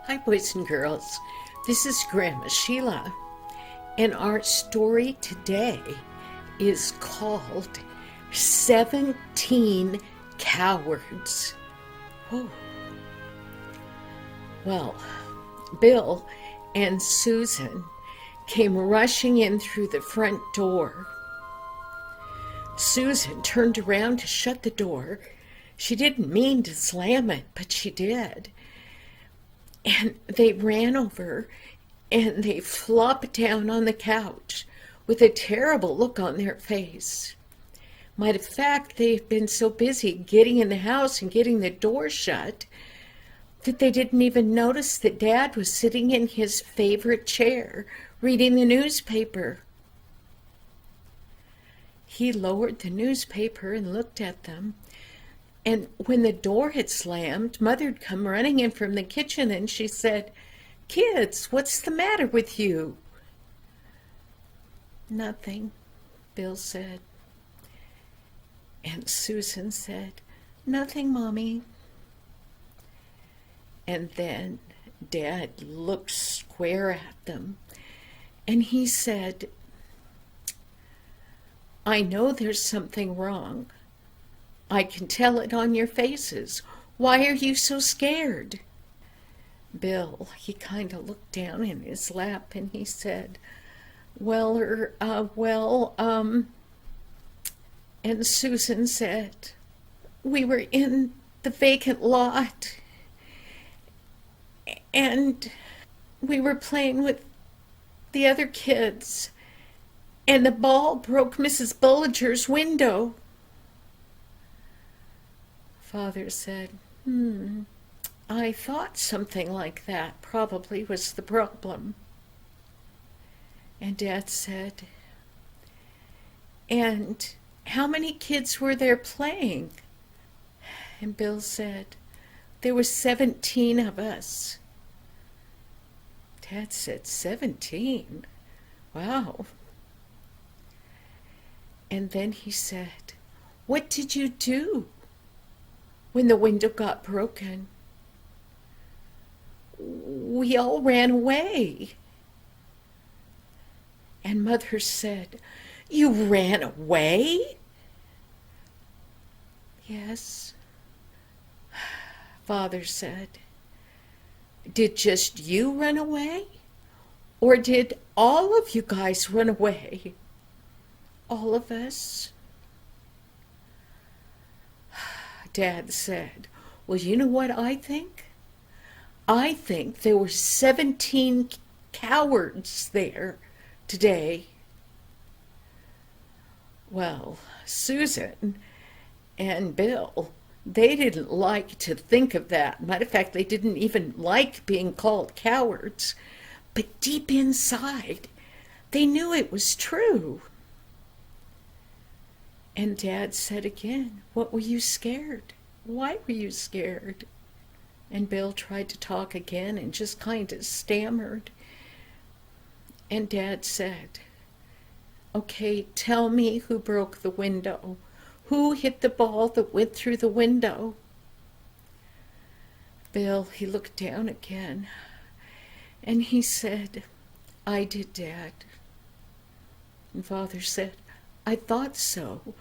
Hi, boys and girls. This is Grandma Sheilla, and our story today is called 17 Cowards. Oh. Well, Bill and Susan came rushing in through the front door. Susan turned around to shut the door. She didn't mean to slam it, but she did. And they ran over and they flopped down on the couch with a terrible look on their face. Might of fact, they've been so busy getting in the house and getting the door shut that they didn't even notice that Dad was sitting in his favorite chair reading the newspaper. He lowered the newspaper and looked at them. And when the door had slammed, Mother'd come running in from the kitchen and she said, "Kids, what's the matter with you?" "Nothing," Bill said. And Susan said, "Nothing, Mommy." And then Dad looked square at them and he said, "I know there's something wrong. I can tell it on your faces. Why are you so scared?" Bill, he kind of looked down in his lap and he said, and Susan said, "We were in the vacant lot and we were playing with the other kids and the ball broke Mrs. Bullinger's window." Father said, "I thought something like that probably was the problem." And Dad said, "And how many kids were there playing?" And Bill said, "There were 17 of us." Dad said, 17? Wow. And then he said, "What did you do when the window got broken?" "We all ran away." And Mother said, "You ran away?" "Yes." Father said, "Did just you run away? Or did all of you guys run away?" "All of us." Dad said, "Well, you know what I think? I think there were 17 cowards there today." Well, Susan and Bill, they didn't like to think of that. Matter of fact, they didn't even like being called cowards. But deep inside, they knew it was true. And Dad said again, "What were you scared? Why were you scared?" And Bill tried to talk again and just kind of stammered. And Dad said, "Okay, tell me who broke the window. Who hit the ball that went through the window?" Bill, he looked down again and he said, "I did, Dad." And Father said, "I thought so,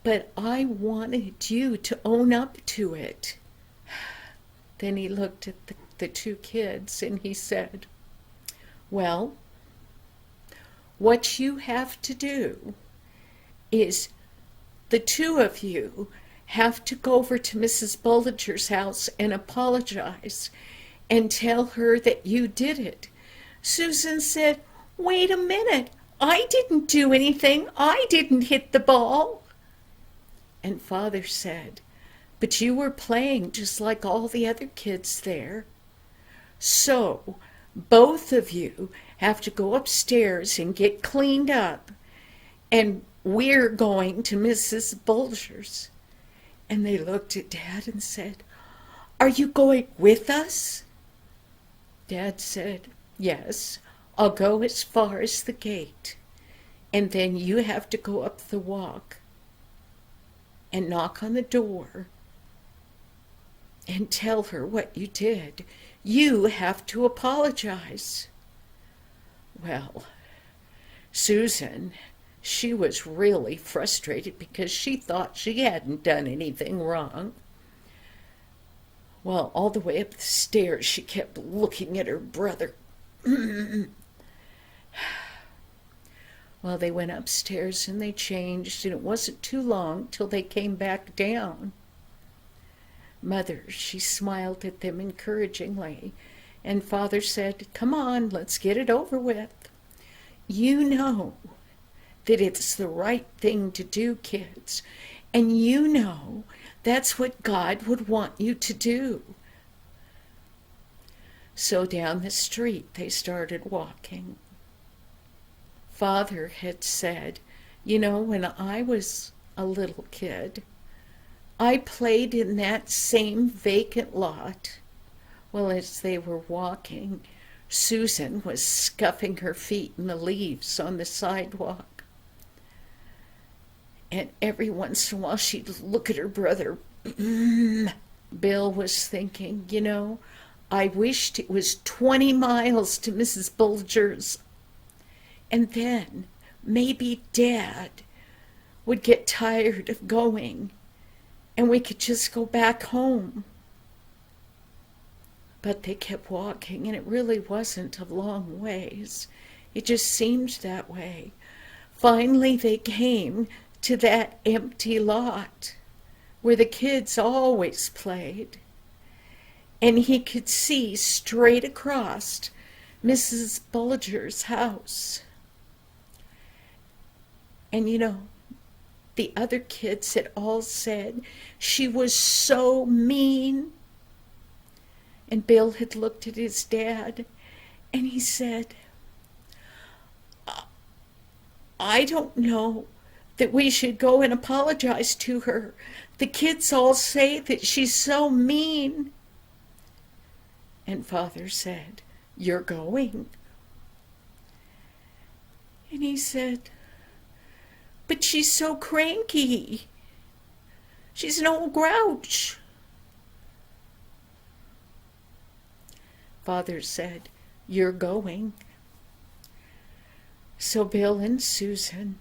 but I wanted you to own up to it." Then he looked at the two kids and he said, "Well, what you have to do is the two of you have to go over to Mrs. Bullinger's house and apologize and tell her that you did it." Susan said, "Wait a minute. I didn't do anything. I didn't hit the ball." And Father said, "But you were playing just like all the other kids there. So both of you have to go upstairs and get cleaned up, and we're going to Mrs. Bulger's." And they looked at Dad and said, "Are you going with us?" Dad said, "Yes, I'll go as far as the gate, and then you have to go up the walk and knock on the door and tell her what you did. You have to apologize. Well, Susan, she was really frustrated because she thought she hadn't done anything wrong. Well, all the way up the stairs, she kept looking at her brother. Well, they went upstairs and they changed, and it wasn't too long till they came back down. Mother, she smiled at them encouragingly, and Father said, "Come on, let's get it over with. You know that it's the right thing to do, kids, and you know that's what God would want you to do." So down the street they started walking. Father had said, when I was a little kid, I played in that same vacant lot. Well, as they were walking, Susan was scuffing her feet in the leaves on the sidewalk. And every once in a while she'd look at her brother. Bill was thinking, I wished it was 20 miles to Mrs. Bulger's. And then maybe Dad would get tired of going and we could just go back home. But they kept walking, and it really wasn't a long ways. It just seemed that way. Finally, they came to that empty lot where the kids always played. And he could see straight across Mrs. Bulger's house. And the other kids had all said she was so mean. And Bill had looked at his dad and he said, I don't know that we should go and apologize to her. The kids all say that she's so mean. And Father said, "You're going." And he said, "But she's so cranky. She's an old grouch." Father said, "You're going." So Bill and Susan,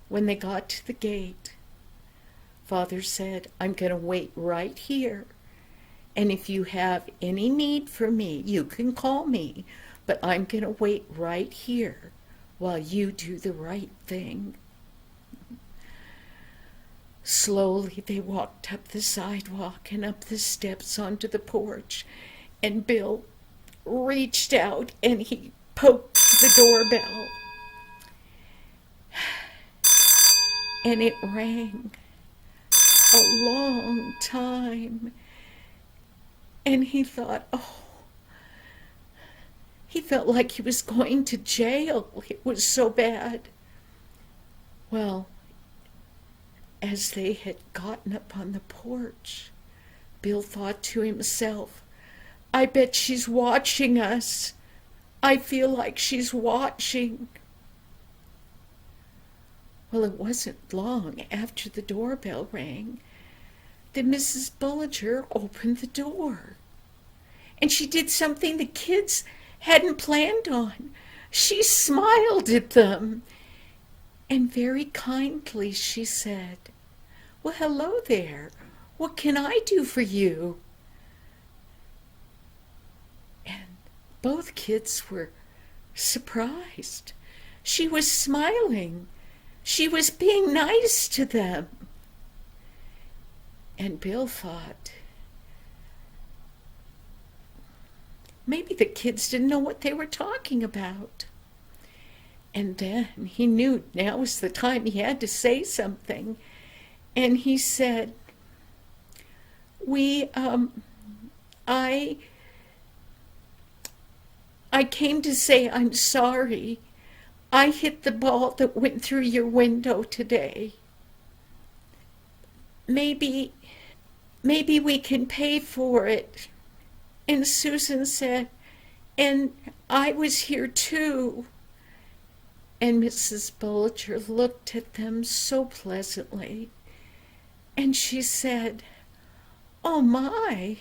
when they got to the gate, Father said, "I'm going to wait right here. And if you have any need for me, you can call me. But I'm going to wait right here while you do the right thing." Slowly they walked up the sidewalk and up the steps onto the porch. And Bill reached out and he poked the doorbell. And it rang a long time. And he thought, he felt like he was going to jail. It was so bad. Well, as they had gotten up on the porch, Bill thought to himself, I bet she's watching us. I feel like she's watching. Well, it wasn't long after the doorbell rang that Mrs. Bulger opened the door. And she did something the kids hadn't planned on. She smiled at them. And very kindly she said, "Well, hello there. What can I do for you?" And both kids were surprised. She was smiling. She was being nice to them. And Bill thought, maybe the kids didn't know what they were talking about. And then he knew now was the time he had to say something. And he said, I came to say I'm sorry. I hit the ball that went through your window today. Maybe we can pay for it." And Susan said, "And I was here too." And Mrs. Bulger looked at them so pleasantly, and she said, "Oh my,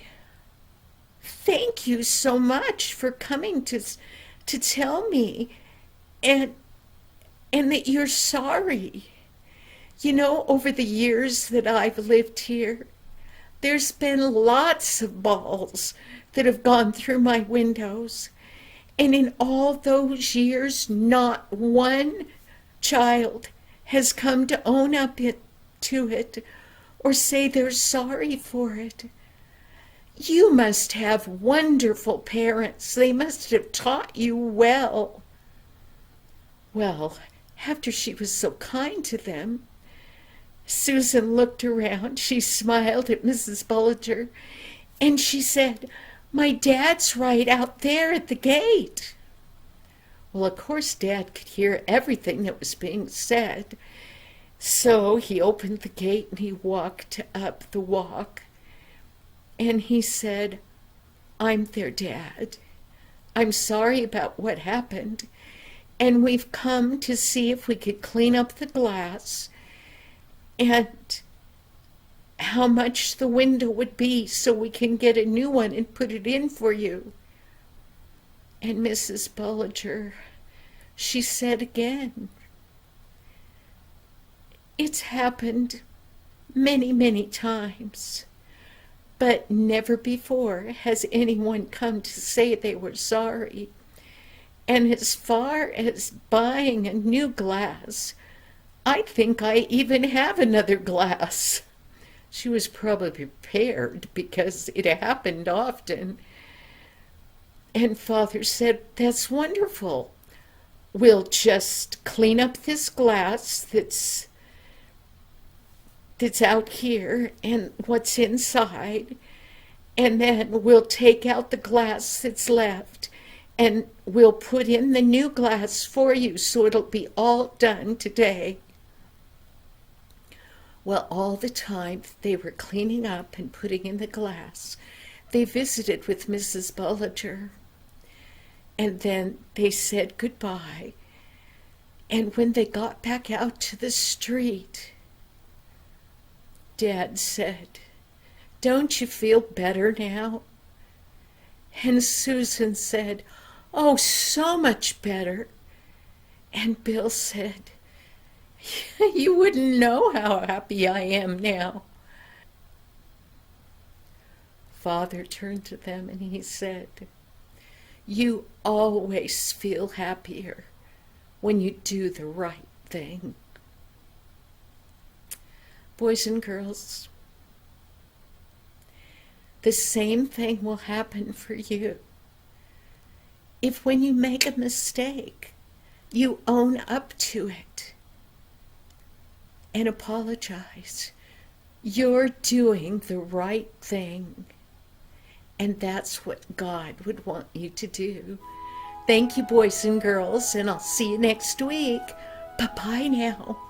thank you so much for coming to tell me, and that you're sorry. You know, over the years that I've lived here, there's been lots of balls that have gone through my windows. And in all those years, not one child has come to own up to it or say they're sorry for it. You must have wonderful parents. They must have taught you well. Well, after she was so kind to them, Susan looked around. She smiled at Mrs. Bullinger, and she said, "My dad's right out there at the gate." Well, of course, Dad could hear everything that was being said. So he opened the gate and he walked up the walk. And he said, "I'm their dad. I'm sorry about what happened. And we've come to see if we could clean up the glass and how much the window would be so we can get a new one and put it in for you." And Mrs. Bullinger, she said again, "It's happened many, many times, but never before has anyone come to say they were sorry. And as far as buying a new glass, I think I even have another glass." She was probably prepared because it happened often. And Father said, "That's wonderful. We'll just clean up this glass that's out here and what's inside, and then we'll take out the glass that's left and we'll put in the new glass for you, so it'll be all done today." Well, all the time they were cleaning up and putting in the glass, they visited with Mrs. Bullinger. And then they said goodbye. And when they got back out to the street, Dad said, "Don't you feel better now?" And Susan said, "Oh, so much better." And Bill said, "You wouldn't know how happy I am now." Father turned to them and he said, "You always feel happier when you do the right thing." Boys and girls, the same thing will happen for you. If when you make a mistake, you own up to it and apologize, you're doing the right thing. And that's what God would want you to do. Thank you, boys and girls, and I'll see you next week. Bye-bye now.